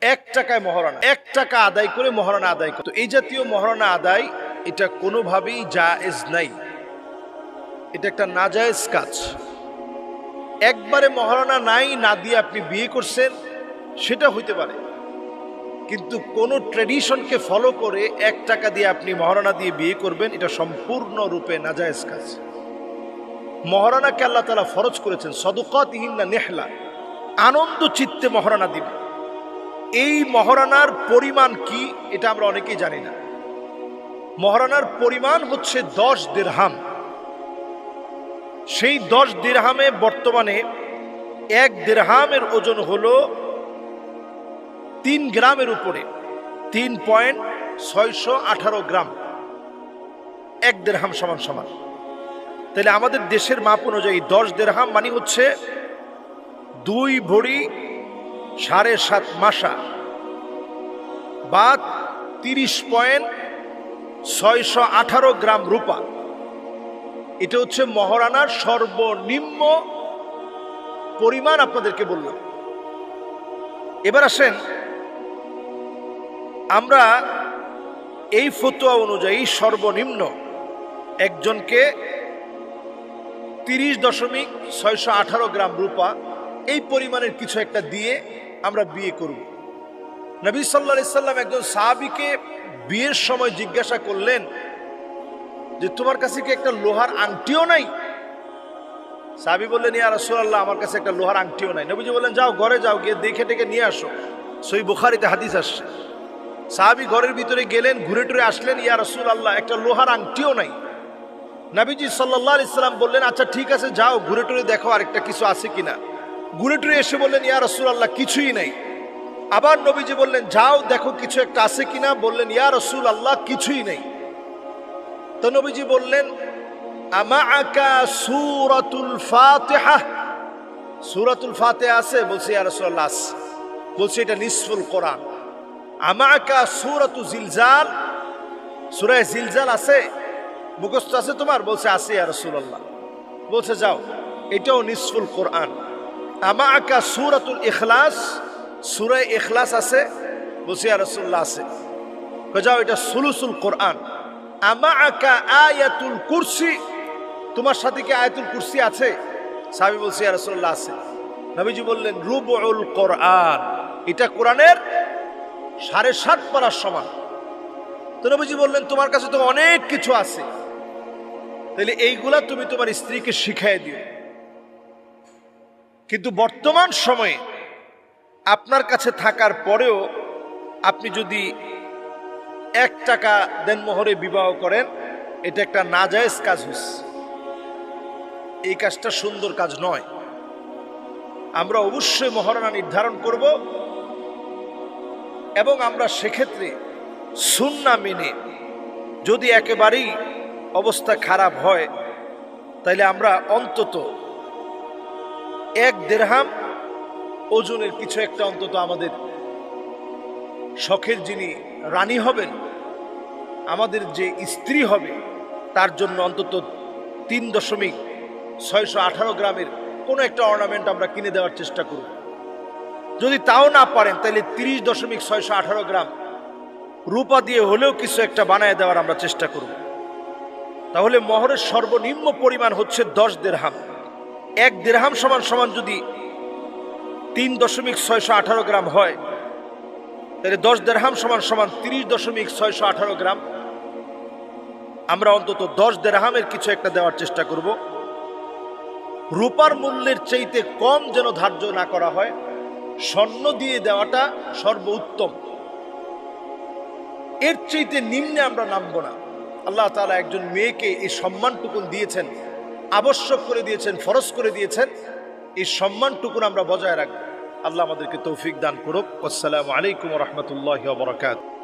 টাকায় মহারণা, 1 টাকা আদায় করে মহারণা আদায় করে। তো এই জাতীয় মহারণা আদায় এটা কোনোভাবেই জায়েজ নাই, এটা একটা নাজায়েজ কাজ। একবারে মহারণা নাই না দিয়ে আপনি বিয়ে করছেন সেটা হইতে পারে, কিন্তু কোন ট্র্যাডিশনকে ফলো করে 1 টাকা দিয়ে আপনি মহারণা দিয়ে বিয়ে করবেন, এটা সম্পূর্ণরূপে নাজায়েজ কাজ। মহারণাকে আল্লাহ তাআলা ফরজ করেছেন সাদকাতিহিন্না নিহলা, আনন্দ চিত্তে মহারণা দিবে। এই মহারণার পরিমাণ কি এটা আমরা অনেকেই জানি না। মহারণার পরিমাণ হচ্ছে 10 দিরহাম। সেই 10 দিরহামে বর্তমানে 1 দিরহামের ওজন হলো 3 গ্রামের উপরে, 3.618 গ্রাম। 1 দিরহাম সমান সমান, তাহলে আমাদের দেশের মাপ অনুযায়ী 10 দিরহাম মানে হচ্ছে 2 ভরি 7.5 মাসা বা 30.618 গ্রাম রূপা। এটা হচ্ছে মহারণার সর্বনিম্ন পরিমাণ আপনাদেরকে বললাম। এবার আসেন, আমরা এই ফতোয়া অনুযায়ী সর্বনিম্ন একজনকে 30.618 গ্রাম রূপা এই পরিমাণের কিছু একটা দিয়ে আমরা বিয়ে করব। নবী সাল্লাল্লাহু আলাইহি সাল্লাম একজন সাহাবীকে বিয়ের সময় জিজ্ঞাসা করলেন যে তোমার কাছে কি একটা লোহার আংটিও নাই? সাহাবী বললেন, ইয়া রাসূলুল্লাহ, আমার কাছে একটা লোহার আংটিও নাই। নবীজি বললেন, যাও ঘরে যাও, গিয়ে দেখে টেকে নিয়ে আসো। সহিহ বুখারীতে হাদিস আসছে। সাহাবী ঘরের ভিতরে গেলেন, ঘুরে টুরে আসলেন, ইয়া রাসূলুল্লাহ, একটা লোহার আংটিও নাই। নবীজি সাল্লাল্লাহু আলাইহি সাল্লাম বললেন, আচ্ছা ঠিক আছে, যাও ঘুরে টুরে দেখো আরেকটা কিছু আছে কিনা। ঘুরে টুরে এসে বললেন, ইয়া রাসূলুল্লাহ, কিছুই নাই। আবার নবীজি বললেন, যাও দেখো কিছু একটা আছে কিনা। বললেন, ইয়া রাসূলুল্লাহ, কিছুই নেই। তো নবীজি বললেন, আমাআকা সূরাতুল ফাতিহা? সূরাতুল ফাতিহা আছে? বলছে, ইয়া রাসূলুল্লাহ আছে। বলছে, এটা নিসফুল কোরআন। আমাআকা সূরাতু জিলজাল? সূরা জিলজাল আছে, মুখস্থ আছে তোমার? বলছে, আছে ইয়া রাসূলুল্লাহ। বলছে, যাও, এটাও নিসফুল কোরআন। আমাআকা সূরাতুল ইখলাস? সূরা ইখলাস আছে? বলছে, ইয়া রাসূলুল্লাহ আছে। যাও, এটা সুলুসুল কোরআন। আমাআকা আয়াতুল কুরসি? তোমার সাথে কি আয়াতুল কুরসি আছে? সাহাবী বলছে, ইয়া রাসূলুল্লাহ আছে। নবীজি বললেন, রুবুল কোরআন, এটা কোরআনের 7.5 পারার সমান। তো নবীজি বললেন, তোমার কাছে তো অনেক কিছু আছে, তাহলে এইগুলা তুমি তোমার স্ত্রীকে শিখাই দিও। কিন্তু বর্তমান সময়ে আপনার কাছে থাকার পরেও আপনি যদি 1 টাকা দেনমোহরে বিবাহ করেন, এটা একটা নাজায়েজ কাজ হচ্ছে। এই কাজটা সুন্দর কাজ নয়। আমরা অবশ্যই মহারণা নির্ধারণ করব এবং আমরা সেক্ষেত্রে সুন্নাহ মেনে, যদি একেবারেই অবস্থা খারাপ হয় তাইলে আমরা অন্তত 1 দিরহাম ওজনের কিছু একটা অন্তত আমাদের শখের যিনি রানী হবেন, আমাদের যে স্ত্রী হবে, তার জন্য অন্তত 3.618 গ্রামের কোনো একটা অর্নামেন্ট আমরা কিনে দেওয়ার চেষ্টা করব। যদি তাও না পারেন তাহলে 30.618 গ্রাম রূপা দিয়ে হলেও কিছু একটা বানায় দেওয়ার আমরা চেষ্টা করব। তাহলে মহরের সর্বনিম্ন পরিমাণ হচ্ছে 10 দিরহাম। 1 দিরহাম সমান সমান যদি 3.618 গ্রাম হয়, তাহলে 10 দিরহাম সমান সমান 30.618 গ্রাম। আমরা অন্তত 10 দিরহামের কিছু একটা দেওয়ার চেষ্টা করব। রূপার মূল্যের চাইতে কম যেন ধার্য না করা হয়, স্বর্ণ দিয়ে দেওয়াটা সর্বোত্তম। এর চাইতে নিম্নে আমরা নামবো না। আল্লাহ তাআলা একজন মেয়েকে এই সম্মানটুকুন দিয়েছেন, আবশ্যক করে দিয়েছেন, ফরজ করে দিয়েছেন। এই সম্মানটুকুন আমরা বজায় রাখবো। আল্লাহ আমাদেরকে তৌফিক দান করুক। আসসালামু আলাইকুম ওয়া রাহমাতুল্লাহি ওয়া বারাকাতুহু।